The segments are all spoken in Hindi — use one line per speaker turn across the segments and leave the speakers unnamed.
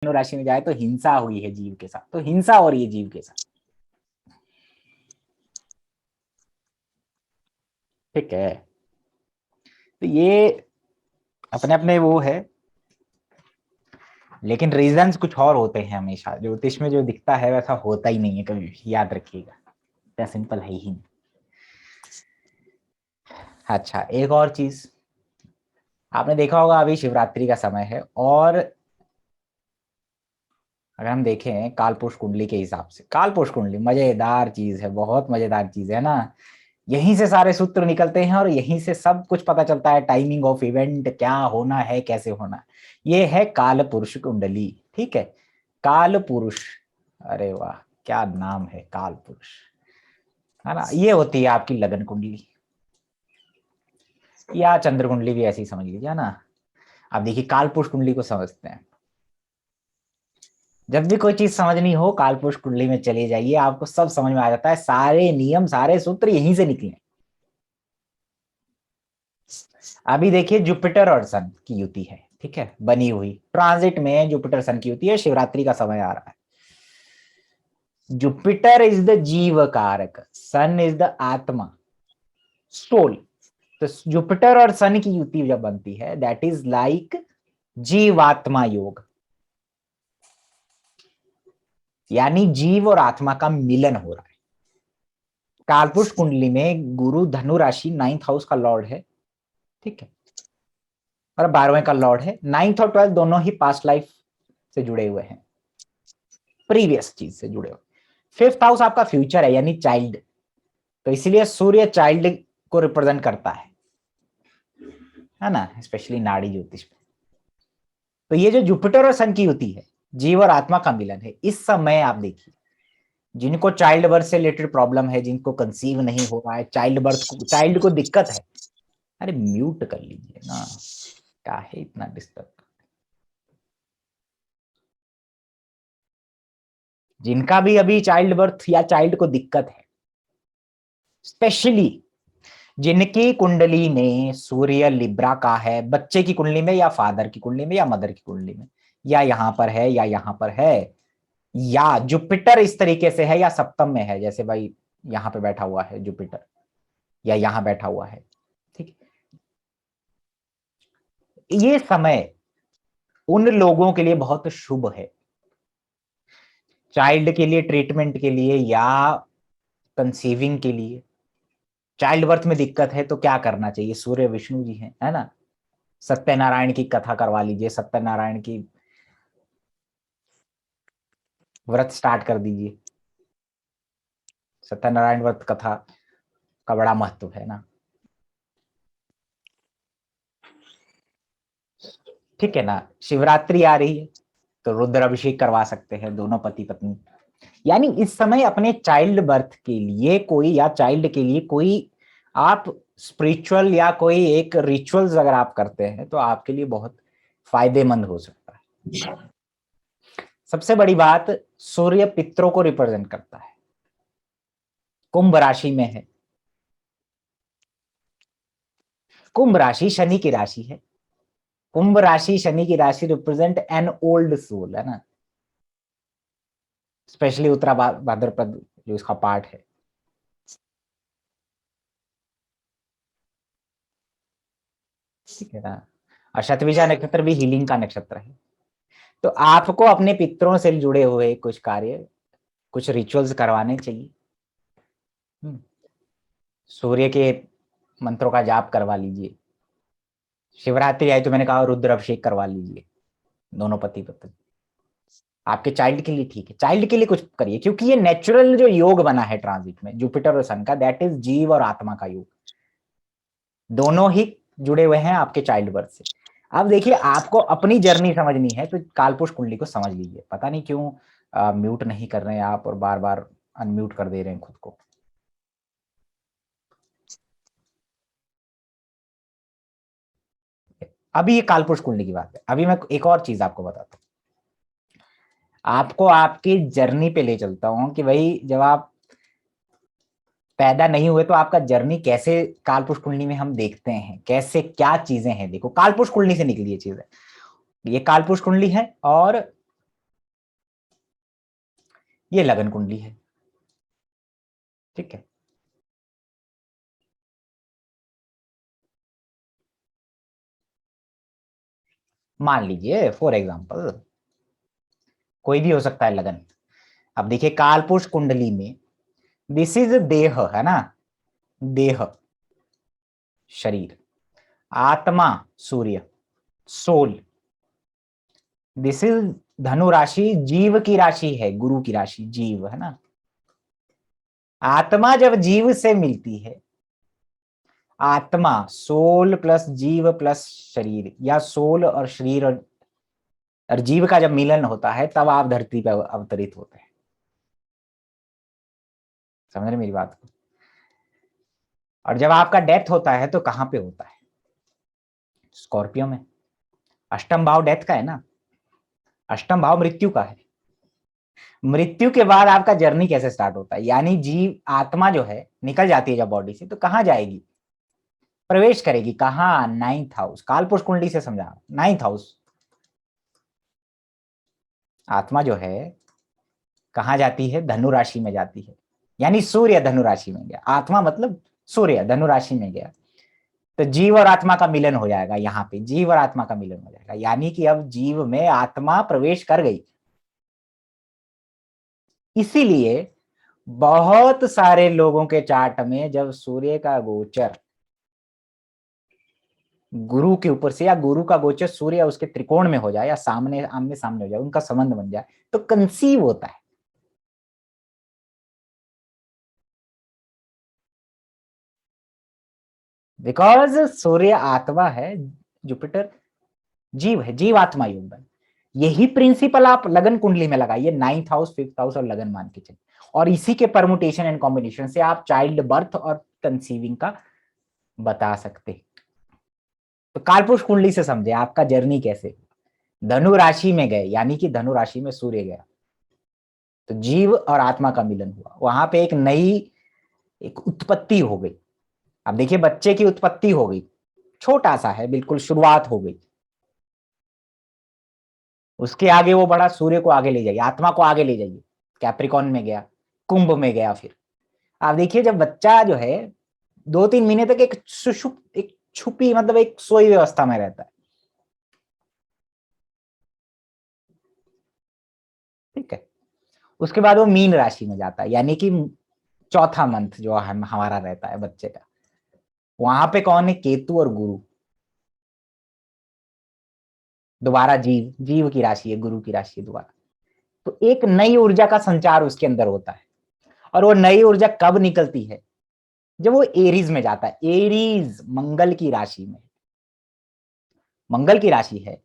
धनु राशि में जाए तो हिंसा हुई है जीव के साथ, तो हिंसा हो रही है जीव के साथ, ठीक है। तो ये अपने अपने वो है, लेकिन रीजंस कुछ और होते हैं हमेशा। ज्योतिष में जो दिखता है वैसा होता ही नहीं है कभी भी, याद रखिएगा, इतना सिंपल है ही नहीं। अच्छा, एक और चीज आपने देखा होगा, अभी शिवरात्रि का समय है, और अगर हम देखें कालपुरुष कुंडली के हिसाब से, कालपुरुष कुंडली मजेदार चीज है, बहुत मजेदार चीज है ना। यहीं से सारे सूत्र निकलते हैं और यहीं से सब कुछ पता चलता है, टाइमिंग ऑफ इवेंट, क्या होना है, कैसे होना है। ये है काल पुरुष कुंडली, ठीक है। काल पुरुष, अरे वाह क्या नाम है, काल पुरुष, है ना। ये होती है आपकी लगन कुंडली, या चंद्र कुंडली भी ऐसी समझ लीजिए, है ना। अब देखिए काल पुरुष कुंडली को समझते हैं। जब भी कोई चीज समझनी हो, कालपुरुष कुंडली में चले जाइए, आपको सब समझ में आ जाता है, सारे नियम सारे सूत्र यहीं से निकले। अभी देखिए जुपिटर और सन की युति है, ठीक है, बनी हुई ट्रांजिट में जुपिटर सन की युति है, शिवरात्रि का समय आ रहा है। जुपिटर इज द जीव कारक, सन इज द आत्मा, सोल। तो जुपिटर और सन की युति जब बनती है, दैट इज लाइक जीवात्मा योग, यानी जीव और आत्मा का मिलन हो रहा है। कालपुरुष कुंडली में गुरु धनु राशि 9th हाउस का लॉर्ड है, ठीक है, और 12वें का लॉर्ड है। 9th और 12th दोनों ही पास्ट लाइफ से जुड़े हुए हैं, प्रीवियस चीज से जुड़े हुए। 5th हाउस आपका फ्यूचर है, यानी चाइल्ड, तो इसलिए सूर्य चाइल्ड को रिप्रेजेंट करता है ना, स्पेशली नाड़ी ज्योतिष में। तो ये जो जुपिटर और सन की युति है, जीव और आत्मा का मिलन है। इस समय आप देखिए, जिनको चाइल्ड बर्थ से रिलेटेड प्रॉब्लम है, जिनको कंसीव नहीं हो रहा है, चाइल्ड को दिक्कत है, अरे म्यूट कर लीजिए ना, क्या है इतना डिस्टर्ब। जिनका भी अभी चाइल्ड बर्थ या चाइल्ड को दिक्कत है, स्पेशली जिनकी कुंडली में सूर्य लिब्रा का है, बच्चे की कुंडली में या फादर की कुंडली में या मदर की कुंडली में, या यहां पर है या यहां पर है, या जुपिटर इस तरीके से है या सप्तम में है, जैसे भाई यहां पे बैठा हुआ है जुपिटर, या यहां बैठा हुआ है, ठीक। ये समय उन लोगों के लिए बहुत शुभ है, चाइल्ड के लिए, ट्रीटमेंट के लिए, या कंसीविंग के लिए। चाइल्ड बर्थ में दिक्कत है तो क्या करना चाहिए, सूर्य विष्णु जी हैं, है ना। सत्यनारायण की कथा करवा लीजिए, सत्यनारायण की व्रत स्टार्ट कर दीजिए, सत्यनारायण व्रत कथा का बड़ा महत्व है ना, ठीक है ना। शिवरात्रि आ रही है तो रुद्र अभिषेक करवा सकते हैं दोनों पति पत्नी। यानी इस समय अपने चाइल्ड बर्थ के लिए कोई, या चाइल्ड के लिए कोई आप स्पिरिचुअल या कोई एक रिचुअल्स अगर आप करते हैं तो आपके लिए बहुत फायदेमंद हो सकता है। सबसे बड़ी बात, सूर्य पितरों को रिप्रेजेंट करता है, कुंभ राशि में है। कुंभ राशि शनि की राशि है, कुंभ राशि शनि की राशि रिप्रेजेंट एन ओल्ड सोल, है ना, स्पेशली उत्तरा भाद्रपद जो इसका पार्ट है। ठीक है ना। और शतभिषा नक्षत्र भी हीलिंग का नक्षत्र है। तो आपको अपने पितरों से जुड़े हुए कुछ कार्य, कुछ रिचुअल्स करवाने चाहिए। सूर्य के मंत्रों का जाप करवा लीजिए। शिवरात्रि आई तो मैंने कहा रुद्र अभिषेक करवा लीजिए, दोनों पति पत्नी। आपके चाइल्ड के लिए ठीक है, चाइल्ड के लिए कुछ करिए, क्योंकि ये नेचुरल जो योग बना है ट्रांजिट में जुपिटर और सन का, दैट इज जीव और आत्मा का योग, दोनों ही जुड़े हुए हैं आपके चाइल्ड बर्थ से। अब देखिए, आपको अपनी जर्नी समझनी है तो कालपुरुष कुंडली को समझ लीजिए। पता नहीं क्यों म्यूट नहीं कर रहे हैं आप, और बार बार अनम्यूट कर दे रहे हैं खुद को। अभी ये कालपुरुष कुंडली की बात है, अभी मैं एक और चीज आपको बताता हूँ, आपको आपकी जर्नी पे ले चलता हूं कि भाई जब आप पैदा नहीं हुए तो आपका जर्नी कैसे कालपुरुष कुंडली में हम देखते हैं, कैसे क्या चीजें हैं। देखो कालपुरुष कुंडली से निकली ये चीज है, ये कालपुरुष कुंडली है, और ये लगन कुंडली है। ठीक है, मान लीजिए फॉर एग्जाम्पल कोई भी हो सकता है लगन। अब देखिए कालपुरुष कुंडली में दिस इज देह, है ना, देह, शरीर, आत्मा, सूर्य, सोल, दिस इज धनु राशि, जीव की राशि है, गुरु की राशि, जीव, है ना। आत्मा जब जीव से मिलती है, आत्मा सोल प्लस जीव प्लस शरीर, या सोल और शरीर और जीव का जब मिलन होता है तब आप धरती पर अवतरित होते हैं। समझ रहे मेरी बात को? और जब आपका डेथ होता है तो कहां पे होता है? स्कॉर्पियो में। अष्टम भाव डेथ का है ना, अष्टम भाव मृत्यु का है। मृत्यु के बाद आपका जर्नी कैसे स्टार्ट होता है, यानी जीव आत्मा जो है निकल जाती है जब बॉडी से, तो कहां जाएगी? प्रवेश करेगी कहां? नाइन्थ हाउस, कालपुरुष कुंडली से समझा, नाइन्थ हाउस। आत्मा जो है कहां जाती है? धनु राशि में जाती है, यानी सूर्य धनु राशि में गया, आत्मा मतलब सूर्य धनु राशि में गया, तो जीव और आत्मा का मिलन हो जाएगा। यहाँ पे जीव और आत्मा का मिलन हो जाएगा, यानी कि अब जीव में आत्मा प्रवेश कर गई। इसीलिए बहुत सारे लोगों के चार्ट में जब सूर्य का गोचर गुरु के ऊपर से, या गुरु का गोचर सूर्य उसके त्रिकोण में हो जाए, या सामने आमने सामने हो जाए, उनका संबंध बन जाए, तो कंसीव होता है। बिकॉज सूर्य आत्मा है, जुपिटर जीव है, जीव आत्मा योग बन। यही प्रिंसिपल आप लगन कुंडली में लगाइए, नाइन्थ हाउस, फिफ्थ हाउस और लगन मान के चलिए, और इसी के परमुटेशन एंड कॉम्बिनेशन से आप चाइल्ड बर्थ और कंसीविंग का बता सकते हैं। तो कालपुरुष कुंडली से समझे आपका जर्नी कैसे। धनु राशि में गए, यानी कि धनु राशि में सूर्य गया, तो जीव और आत्मा का मिलन हुआ, वहां पे एक नई एक उत्पत्ति हो गई। अब देखिए बच्चे की उत्पत्ति हो गई, छोटा सा है बिल्कुल, शुरुआत हो गई। उसके आगे वो बड़ा, सूर्य को आगे ले जाइए, आत्मा को आगे ले जाइए, कैप्रिकॉन में गया, कुंभ में गया। फिर आप देखिए जब बच्चा जो है 2-3 महीने तक एक सुषुप्त, एक छुपी, मतलब एक सोई व्यवस्था में रहता है। ठीक है, उसके बाद वो मीन राशि में जाता है, यानी कि चौथा मंथ जो हमारा रहता है बच्चे का, वहां पे कौन है? केतु और गुरु। दोबारा जीव, जीव की राशि है, गुरु की राशि है दोबारा। तो एक नई ऊर्जा का संचार उसके अंदर होता है, और वो नई ऊर्जा कब निकलती है? जब वो एरीज में जाता है। एरीज मंगल की राशि में, मंगल की राशि है,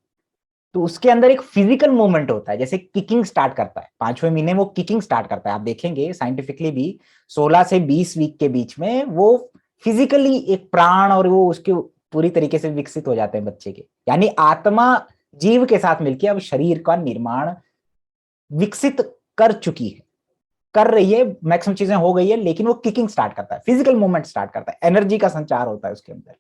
तो उसके अंदर एक फिजिकल मूवमेंट होता है, जैसे किकिंग स्टार्ट करता है 5वें महीने, वो किकिंग स्टार्ट करता है। आप देखेंगे साइंटिफिकली भी 16 से 20 वीक के बीच में वो फिजिकली एक प्राण और वो उसके पूरी तरीके से विकसित हो जाते हैं बच्चे के, यानी आत्मा जीव के साथ मिलकर अब शरीर का निर्माण विकसित कर चुकी है, कर रही है, मैक्सिमम चीजें हो गई है, लेकिन वो किकिंग स्टार्ट करता है, फिजिकल मूवमेंट स्टार्ट करता है, एनर्जी का संचार होता है उसके अंदर।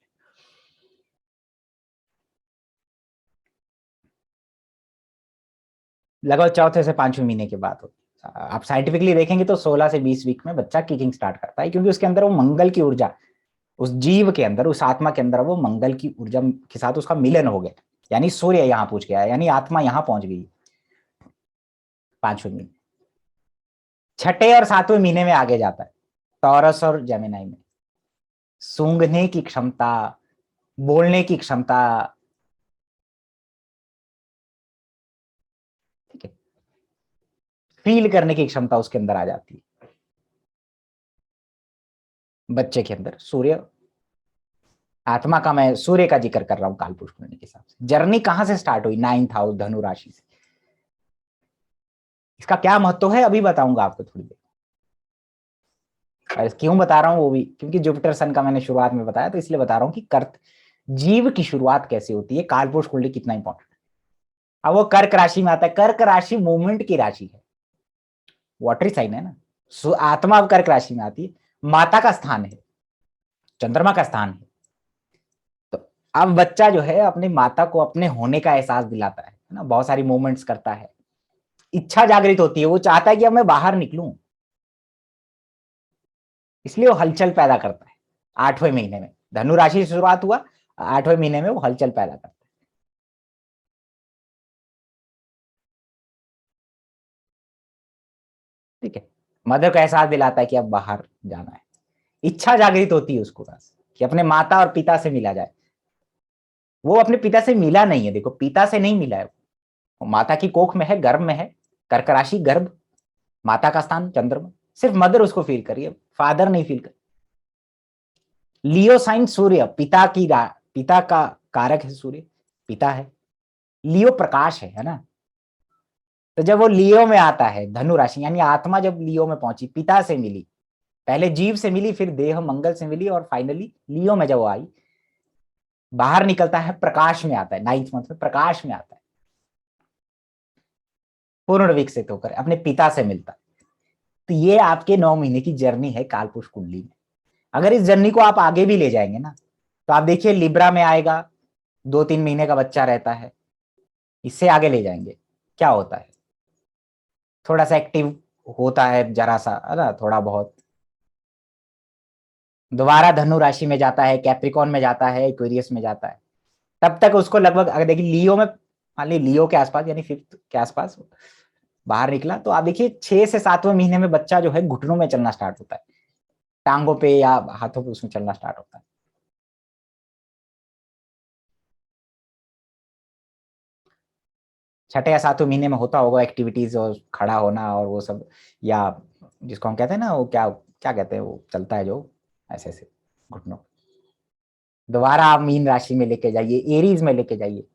लगभग चौथे से 5वें महीने के बाद होती है। आप साइंटिफिकली देखेंगे तो 16 से 20 वीक में बच्चा किकिंग स्टार्ट करता है, क्योंकि उसके अंदर वो मंगल की ऊर्जा, उस जीव के अंदर, उस आत्मा के अंदर वो मंगल की ऊर्जा के साथ उसका मिलन हो गया, यानी सूर्य यहाँ पहुंच गया, यानी आत्मा यहाँ पहुंच गई 5वें महीने। छठे और 7वें महीने में आगे जाता है, टॉरस और जेमिनाई में। सूंघने की क्षमता, बोलने की क्षमता, ठीक है, फील करने की क्षमता उसके अंदर आ जाती है बच्चे के अंदर। सूर्य आत्मा का, मैं सूर्य का जिक्र कर रहा हूं कालपुरुष कुंडली के हिसाब से। जर्नी कहां से स्टार्ट हुई? नाइन्थ हाउस, धनु राशि से। इसका क्या महत्व है अभी बताऊंगा आपको थोड़ी देर। और क्यों बता रहा हूं वो भी, क्योंकि जुपिटर सन का मैंने शुरुआत में बताया, तो इसलिए बता रहा हूं कि कर्क, जीव की शुरुआत कैसे होती है, कालपुरुष कुंडली कितना इंपॉर्टेंट है। अब वो कर्क राशि में आता है, कर्क राशि मूवमेंट की राशि है, वाटरी साइन है ना। आत्मा अब कर्क राशि में आती है, माता का स्थान है, चंद्रमा का स्थान है। तो अब बच्चा जो है अपनी माता को अपने होने का एहसास दिलाता है ना, बहुत सारी मूवमेंट्स करता है, इच्छा जागृत होती है, वो चाहता है कि अब मैं बाहर निकलूं, इसलिए वो हलचल पैदा करता है 8वें महीने में। धनु राशि से शुरुआत हुआ, 8वें महीने में वो हलचल पैदा करता है। ठीक है, मदर को एहसास दिलाता है कि अब बाहर जाना है, इच्छा जागृत होती है उसको बस कि अपने माता और पिता से मिला जाए। वो अपने पिता से मिला नहीं है, देखो पिता से नहीं मिला है, वो माता की कोख में है, गर्भ में है, कर्क राशि गर्भ, माता का स्थान चंद्रमा, सिर्फ मदर उसको फील करिए, फादर नहीं फील कर। लियो साइन सूर्य, पिता का कारक है सूर्य, पिता है, लियो प्रकाश है ना। तो जब वो लियो में आता है धनु राशि, यानी आत्मा जब लियो में पहुंची, पिता से मिली, पहले जीव से मिली, फिर देह मंगल से मिली, और फाइनली लियो में जब वो आई, बाहर निकलता है, प्रकाश में आता है, 9th मंथ में प्रकाश में आता है, पूर्ण विकसित होकर अपने पिता से मिलता है। तो ये आपके 9 महीने की जर्नी है कालपुरुष कुंडली में। अगर इस जर्नी को आप आगे भी ले जाएंगे ना, तो आप देखिए लिब्रा में आएगा, 2-3 महीने का बच्चा रहता है, इससे आगे ले जाएंगे, क्या होता है, थोड़ा सा एक्टिव होता है, जरा सा है ना, थोड़ा बहुत, दोबारा धनु राशि में जाता है, कैप्रिकॉन में जाता है, एक्वेरियस में जाता है, तब तक उसको लगभग, अगर देखिए लियो में, मान ली लियो के आसपास यानी 5th के आसपास बाहर निकला, तो आप देखिए 6 से 7वें महीने में बच्चा जो है घुटनों में चलना स्टार्ट होता है, टांगों पे या हाथों पे उसमें चलना स्टार्ट होता है। 6 या 7वें महीने में होता होगा एक्टिविटीज और खड़ा होना और वो सब, या जिसको हम कहते हैं ना, वो क्या क्या कहते हैं, वो चलता है जो ऐसे ऐसे घुटनों। दोबारा आप मीन राशि में लेके जाइए, एरीज में लेके जाइए,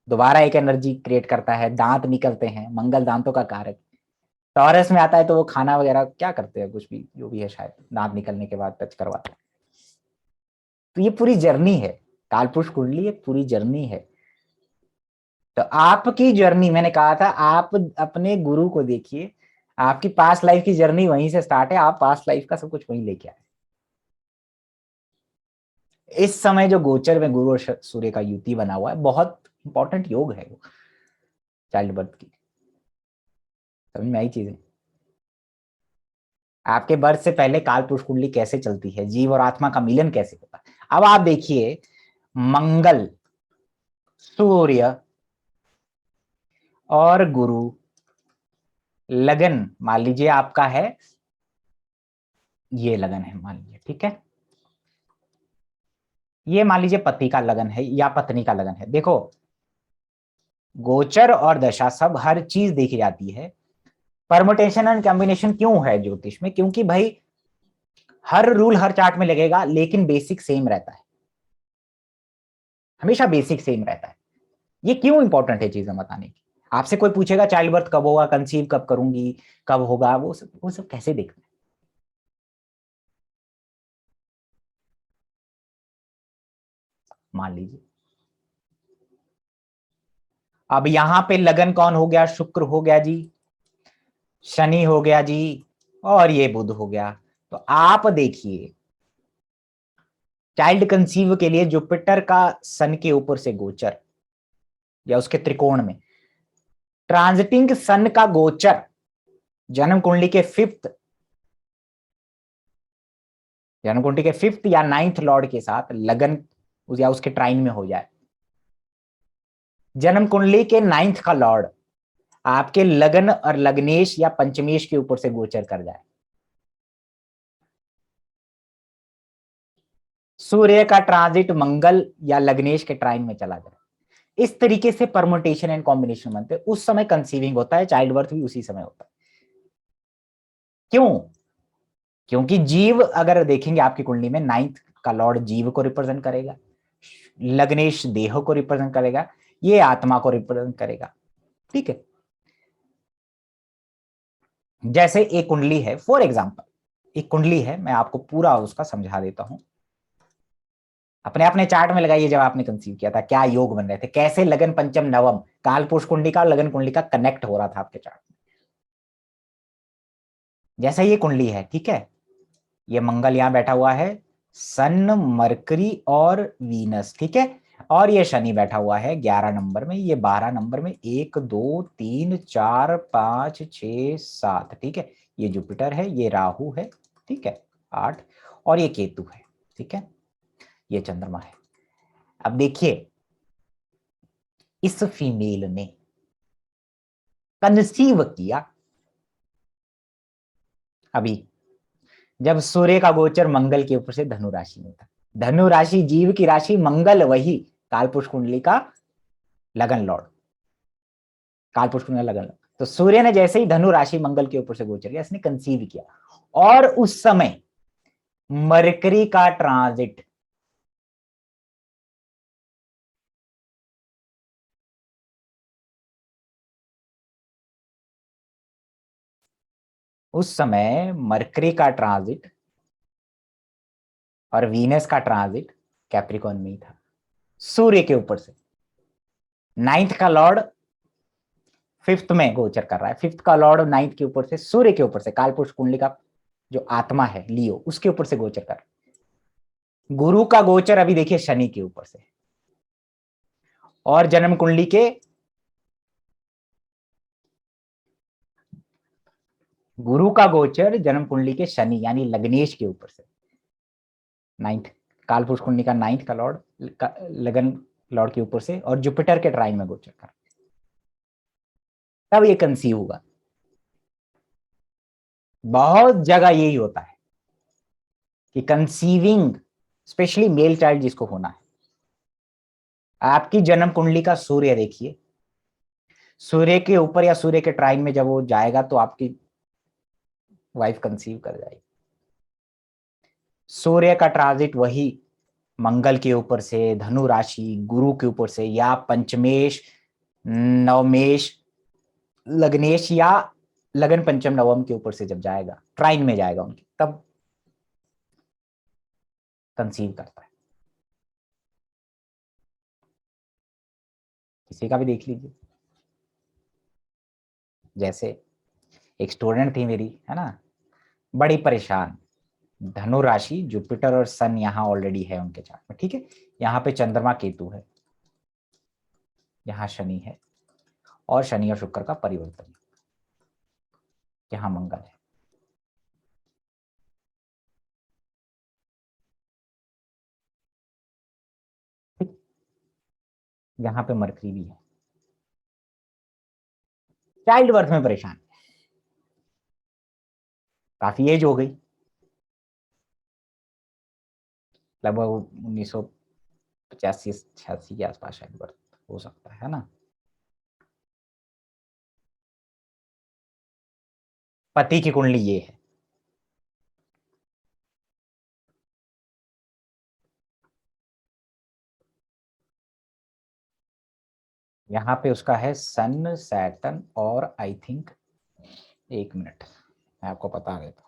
दोबारा एक एनर्जी क्रिएट करता है, दांत निकलते हैं, मंगल दांतों का कारक। टॉरस में आता है तो वो खाना वगैरह क्या करते हैं, कुछ भी जो भी है, शायद दांत निकलने के बाद टच करवाते हैं। तो ये पूरी जर्नी है, कालपुरुष कुंडली एक पूरी जर्नी है। तो आपकी जर्नी, मैंने कहा था आप अपने गुरु को देखिए, आपकी पास्ट लाइफ की जर्नी वहीं से स्टार्ट है, आप पास्ट लाइफ का सब कुछ वहीं लेके आए। इस समय जो गोचर में गुरु और सूर्य का युति बना हुआ है, बहुत इंपॉर्टेंट योग है वो चाइल्ड बर्थ की, समझ में आई चीजें। आपके बर्थ से पहले काल पुरुष कुंडली कैसे चलती है, जीव और आत्मा का मिलन कैसे होता है। अब आप देखिए, मंगल, सूर्य और गुरु, लगन मान लीजिए आपका है, ये लगन है मान लीजिए, ठीक है, ये मान लीजिए पति का लगन है या पत्नी का लगन है। देखो गोचर और दशा सब हर चीज देखी जाती है, परमुटेशन एंड कॉम्बिनेशन क्यों है ज्योतिष में, क्योंकि भाई हर रूल हर चार्ट में लगेगा, लेकिन बेसिक सेम रहता है, हमेशा बेसिक सेम रहता है। ये क्यों इंपॉर्टेंट है चीजें बताने की। आपसे कोई पूछेगा चाइल्ड बर्थ कब होगा, कंसीव कब करूंगी, कब होगा, वो सब कैसे देखना है। मान लीजिए अब यहां पे लगन कौन हो गया, शुक्र हो गया जी, शनि हो गया जी, और ये बुध हो गया। तो आप देखिए चाइल्ड कंसीव के लिए जुपिटर का सन के ऊपर से गोचर या उसके त्रिकोण में ट्रांजिटिंग सन का गोचर जन्म कुंडली के 5th, जन्म कुंडली के 5th या 9th लॉर्ड के साथ लगन या उसके ट्राइन में हो जाए, जन्म कुंडली के 9th का लॉर्ड आपके लगन और लग्नेश या पंचमेश के ऊपर से गोचर कर जाए, सूर्य का ट्रांजिट मंगल या लग्नेश के ट्राइन में चला जाए, इस तरीके से परमुटेशन एंड कॉम्बिनेशन बनते हैं, उस समय कंसीविंग होता है, चाइल्ड बर्थ भी उसी समय होता है। क्यों, क्योंकि जीव अगर देखेंगे आपकी कुंडली में 9th का लॉर्ड जीव को रिप्रेजेंट करेगा, लग्नेश देह को रिप्रेजेंट करेगा, ये आत्मा को रिप्रेजेंट करेगा। ठीक है, जैसे एक कुंडली है, फॉर एग्जाम्पल एक कुंडली है, मैं आपको पूरा उसका समझा देता हूं। अपने अपने चार्ट में लगाइए, जब आपने कंसीव किया था क्या योग बन रहे थे, कैसे लगन पंचम नवम काल पुरुष कुंडली का लगन कुंडली का कनेक्ट हो रहा था आपके चार्ट में। जैसा ये कुंडली है, ठीक है, ये मंगल यहां बैठा हुआ है, सन, मरकरी और वीनस, ठीक है, और ये शनि बैठा हुआ है 11 नंबर में, ये 12 नंबर में, 1 2 3 4 5 6 7, ठीक है। ये जुपिटर है, ये राहु है, ठीक है, 8, और ये केतु है, ठीक है, ये चंद्रमा है। अब देखिए इस फीमेल ने कंसीव किया अभी, जब सूर्य का गोचर मंगल के ऊपर से धनु राशि में था। धनु राशि जीव की राशि, मंगल वही कालपुरुष कुंडली का लगन लॉर्ड, कालपुरुष कुंडली का लगन लॉर्ड। तो सूर्य ने जैसे ही धनु राशि मंगल के ऊपर से गोचर किया, इसने कंसीव किया, और उस समय मरकरी का ट्रांजिट उस समय मरकरी का ट्रांजिट और वीनस का ट्रांजिट कैप्रिकॉन में ही था, सूर्य के ऊपर से। नाइन्थ का लॉर्ड फिफ्थ में गोचर कर रहा है, फिफ्थ का लॉर्ड नाइन्थ के ऊपर से, सूर्य के ऊपर से, कालपुरुष कुंडली का जो आत्मा है लियो, उसके ऊपर से गोचर कर रहा है। गुरु का गोचर अभी देखिए शनि के ऊपर से, और जन्म कुंडली के गुरु का गोचर जन्म कुंडली के शनि यानी लग्नेश के ऊपर से, नाइन्थ, कालपुरुष कुंडली का नाइन्थ का लॉर्ड लगन लॉर्ड के ऊपर से, और जुपिटर के ट्राइन में गोचर कर, तब ये कंसीव होगा। बहुत जगह यही होता है कि कंसीविंग, स्पेशली मेल चाइल्ड जिसको होना है, आपकी जन्म कुंडली का सूर्य देखिए, सूर्य के ऊपर या सूर्य के ट्राइन में जब वो जाएगा तो आपकी वाइफ कंसीव कर जाएगी। सूर्य का ट्रांजिट वही मंगल के ऊपर से, धनु राशि, गुरु के ऊपर से, या पंचमेश, नवमेश, लग्नेश, या लगन पंचम नवम के ऊपर से जब जाएगा, ट्राइन में जाएगा उनकी, तब कंसीव करता है। किसी का भी देख लीजिए, जैसे एक स्टूडेंट थी मेरी, है ना, बड़ी परेशान, धनु राशि, जुपिटर और सन यहाँ ऑलरेडी है उनके चार्ट में, ठीक है, यहाँ पे चंद्रमा केतु है, यहाँ शनि है, और शनि और शुक्र का परिवर्तन, यहाँ मंगल है। ठीक, यहाँ पे मरकरी भी है, चाइल्ड बर्थ में परेशान, काफी एज हो गई, लगभग 1985-86 के आसपास शायद बर्थ हो सकता है ना। पति की कुंडली ये है, यहाँ पे उसका है सन, सैटर्न, और आई थिंक, एक मिनट मैं आपको बता देता हूँ,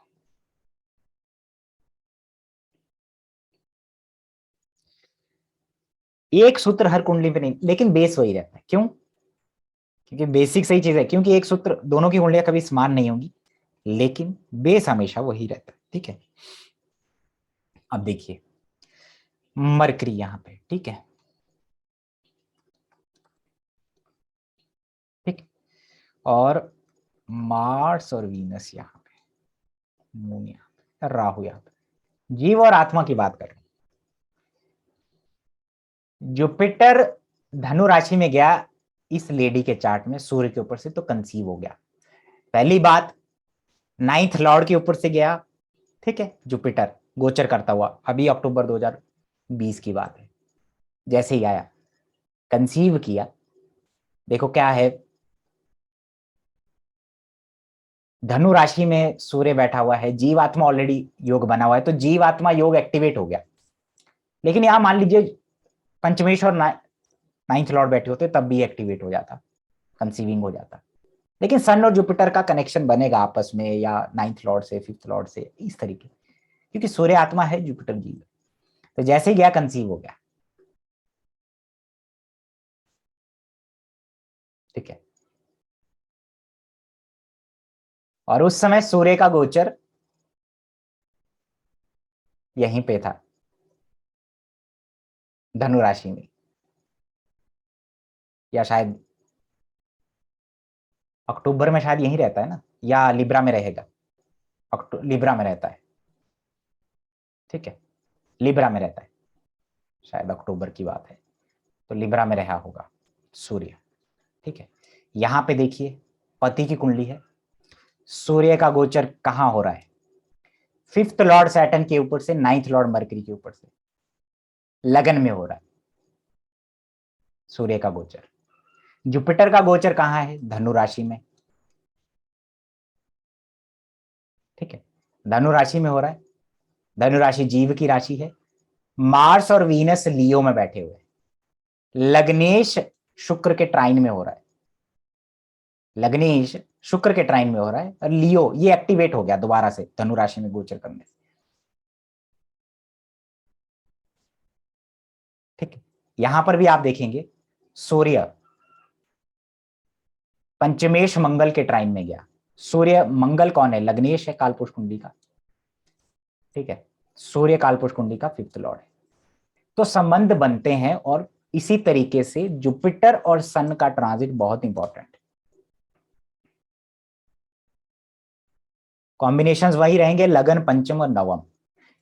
एक सूत्र हर कुंडली पे नहीं, लेकिन बेस वही रहता है। क्यों? क्योंकि बेसिक सही चीज है, क्योंकि एक सूत्र, दोनों की कुंडलियां कभी समान नहीं होंगी, लेकिन बेस हमेशा वही रहता है, ठीक है। अब देखिए मरकरी यहाँ पे, ठीक है, ठीक, और मार्स और वीनस यहाँ पे, मून यहाँ पे, राहु यहाँ पे, जीव और आत्मा की बात कर रहे हैं। जुपिटर धनु राशि में गया इस लेडी के चार्ट में सूर्य के ऊपर से, तो कंसीव हो गया। पहली बात, नाइन्थ लॉर्ड के ऊपर से गया, ठीक है, जुपिटर गोचर करता हुआ, अभी अक्टूबर 2020 की बात है, जैसे ही आया कंसीव किया। देखो क्या है, धनु राशि में सूर्य बैठा हुआ है, जीवात्मा ऑलरेडी योग बना हुआ है, तो जीवात्मा योग एक्टिवेट हो गया। लेकिन यहां मान लीजिए पंचमेश और नाइन्थ लॉर्ड बैठे होते तब भी एक्टिवेट हो जाता, कंसीविंग हो जाता। लेकिन सन और जुपिटर का कनेक्शन बनेगा आपस में, या नाइन्थ लॉर्ड से, फिफ्थ लॉर्ड से, इस तरीके, क्योंकि सूर्य आत्मा है, जुपिटर जीव, तो जैसे ही गया कंसीव हो गया, ठीक है। और उस समय सूर्य का गोचर यहीं पे था, धनु राशि में, या शायद अक्टूबर में शायद यहीं रहता है ना, या लिब्रा में रहेगा, लिब्रा में रहता है, ठीक है, लिब्रा में रहता है, शायद अक्टूबर की बात है, तो लिब्रा में रहा होगा सूर्य, ठीक है। यहां पे देखिए पति की कुंडली है, सूर्य का गोचर कहां हो रहा है, फिफ्थ लॉर्ड सैटर्न के ऊपर से, नाइन्थ लॉर्ड मरकरी के ऊपर से, लगन में हो रहा है सूर्य का गोचर। जुपिटर का गोचर कहां है, धनु राशि में, ठीक है, धनु राशि में हो रहा है। धनु राशि जीव की राशि है। मार्स और वीनस लियो में बैठे हुए, लग्नेश शुक्र के ट्राइन में हो रहा है, लग्नेश शुक्र के ट्राइन में हो रहा है, और लियो ये एक्टिवेट हो गया दोबारा से धनु राशि में गोचर करने से, ठीक है। यहां पर भी आप देखेंगे सूर्य पंचमेश मंगल के ट्राइन में गया। सूर्य मंगल कौन है, लग्नेश है कालपुरुष कुंडली का, ठीक है, सूर्य कालपुरुष कुंडली का फिफ्थ लॉर्ड है। तो संबंध बनते हैं, और इसी तरीके से जुपिटर और सन का ट्रांजिट बहुत इंपॉर्टेंट है। कॉम्बिनेशंस वही रहेंगे, लगन पंचम और नवम,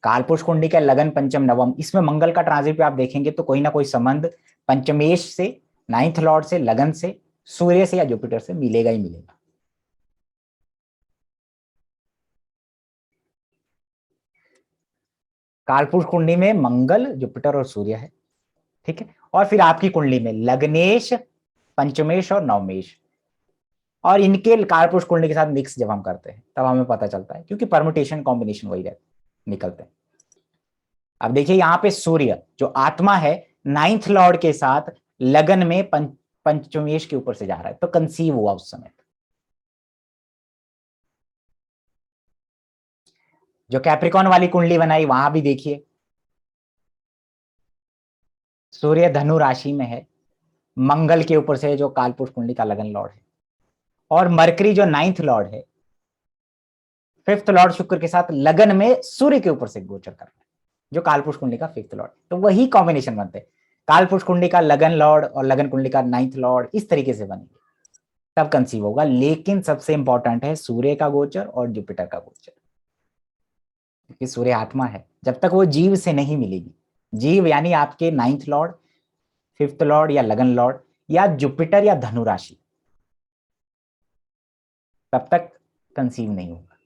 कालपुरुष कुंडली का लगन पंचम नवम, इसमें मंगल का ट्रांजिट पे आप देखेंगे तो कोई ना कोई संबंध पंचमेश से, नाइन्थ लॉर्ड से, लगन से, सूर्य से या जुपिटर से मिलेगा ही मिलेगा। कालपुरुष कुंडली में मंगल, जुपिटर और सूर्य है, ठीक है। और फिर आपकी कुंडली में लग्नेश, पंचमेश और नवमेश, और इनके कालपुरुष कुंडली के साथ मिक्स जब हम करते हैं तब हमें पता चलता है, क्योंकि परमुटेशन कॉम्बिनेशन वही रहते निकलते हैं। अब देखिए यहां पे सूर्य जो आत्मा है, नाइन्थ लॉर्ड के साथ लगन में पंचमेश के ऊपर से जा रहा है, तो कंसीव हुआ उस समय। जो कैप्रिकॉन वाली कुंडली बनाई वहां भी देखिए सूर्य धनु राशि में है, मंगल के ऊपर से जो कालपुरुष कुंडली का लगन लॉर्ड है, और मरकरी जो नाइन्थ लॉर्ड है, फिफ्थ लॉर्ड शुक्र के साथ लगन में सूर्य के ऊपर से गोचर कर रहा है, जो कालपुरुष कुंडली का फिफ्थ लॉर्ड, तो वही कॉम्बिनेशन बनते हैं, कालपुरुष कुंडली का लगन लॉर्ड और लगन कुंडली का नाइन्थ लॉर्ड, इस तरीके से बनेंगे तब कंसीव होगा। लेकिन सबसे इंपॉर्टेंट है सूर्य का गोचर और जुपिटर का गोचर, क्योंकि सूर्य आत्मा है, जब तक वो जीव से नहीं मिलेगी, जीव यानी आपके नाइन्थ लॉर्ड, फिफ्थ लॉर्ड या लगन लॉर्ड, या जुपिटर या धनु राशि, तब तक कंसीव नहीं होगा।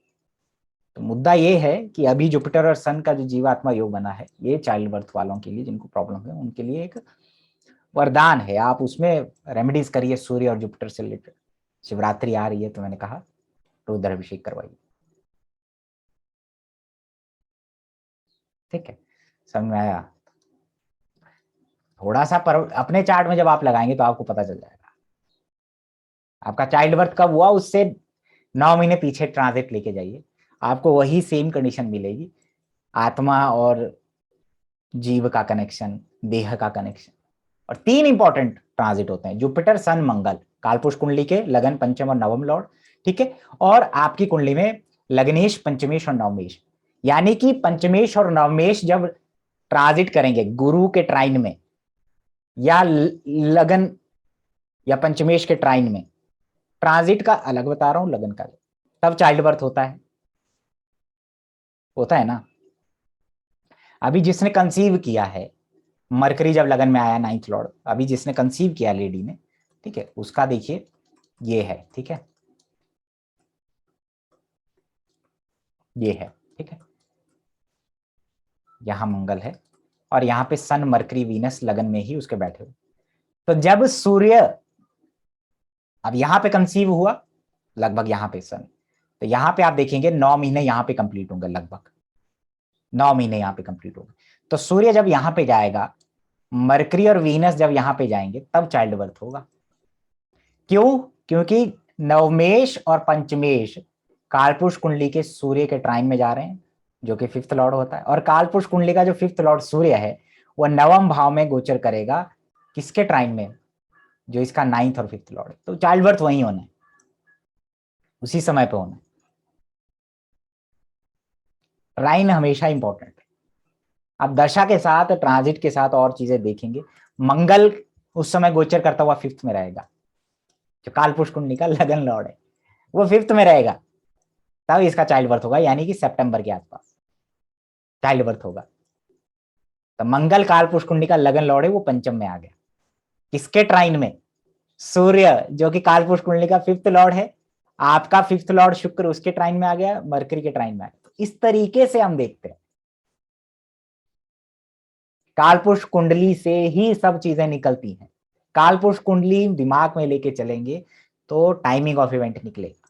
तो मुद्दा ये है कि अभी जुपिटर और सन का जो जीवात्मा योग बना है, ये चाइल्ड बर्थ वालों के लिए, जिनको प्रॉब्लम है उनके लिए एक वरदान है। आप उसमें रेमेडीज करिए सूर्य और जुपिटर से रिलेटेड। शिवरात्रि आ रही है तो मैंने कहा रुद्राभिषेक करवाइए, ठीक है, समझ में आया। थोड़ा सा पर अपने चार्ट में जब आप लगाएंगे तो आपको पता चल जाएगा आपका चाइल्ड बर्थ कब हुआ, उससे 9 महीने पीछे ट्रांजिट लेके जाइए, आपको वही सेम कंडीशन मिलेगी, आत्मा और जीव का कनेक्शन, देह का कनेक्शन। और 3 इंपॉर्टेंट ट्रांजिट होते हैं, जुपिटर सन मंगल, कालपुरुष कुंडली के लगन पंचम और नवम लॉर्ड, ठीक है, और आपकी कुंडली में लग्नेश, पंचमेश और नवमेश, यानी कि पंचमेश और नवमेश जब ट्रांजिट करेंगे गुरु के ट्राइन में, या लगन या पंचमेश के ट्राइन में, ट्रांजिट का अलग बता रहा हूं, लगन का, तब चाइल्ड बर्थ होता है ना। अभी जिसने कंसीव किया है, मरकरी जब लगन में आया नाइन्थ लॉर्ड, अभी जिसने कंसीव किया लेडी ने, ठीक है, उसका देखिए ये है, ठीक है, ये है, ठीक है, यहां मंगल है, और यहां पे सन मरकरी वीनस लगन में ही उसके बैठे हुए। तो जब सूर्य अब यहां पे कंसीव हुआ, लगभग यहां पे सन, तो यहां पे आप देखेंगे 9 महीने यहां पे कंप्लीट होंगे, लगभग 9 महीने यहां पे कंप्लीट होंगे। तो सूर्य जब यहां पे जाएगा, मरकरी और वीनस जब यहां पे जाएंगे, तब चाइल्ड बर्थ होगा। क्यों? क्योंकि नवमेश और पंचमेश कालपुरुष कुंडली के सूर्य के ट्राइन में जा रहे हैं, जो कि फिफ्थ लॉर्ड होता है, और कालपुरुष कुंडली का जो फिफ्थ लॉर्ड सूर्य है वह नवम भाव में गोचर करेगा, किसके ट्राइन में, जो इसका नाइन्थ और फिफ्थ लॉर्ड है। तो चाइल्ड बर्थ वही होना है, उसी समय पे होना है। ट्राइन हमेशा इंपॉर्टेंट है। अब दशा के साथ, ट्रांजिट के साथ और चीजें देखेंगे। मंगल उस समय गोचर करता हुआ 5th में रहेगा। जो कालपुरुष कुंडली का लगन लॉर्ड है वो 5th में रहेगा, तब इसका चाइल्ड बर्थ होगा, यानी कि सितंबर के आसपास चाइल्ड बर्थ होगा। तो मंगल कालपुरुष कुंडली का लगन लॉर्ड है, वो पंचम में आ गया। किसके ट्राइन में? सूर्य जो कि कालपुरुष कुंडली का 5th लॉर्ड है, आपका 5th लॉर्ड शुक्र उसके ट्राइन में आ गया, मरकरी के ट्राइन में आ गया। तो इस तरीके से हम देखते हैं, कालपुरुष कुंडली से ही सब चीजें निकलती हैं। कालपुरुष कुंडली दिमाग में लेके चलेंगे तो टाइमिंग ऑफ इवेंट निकलेगा।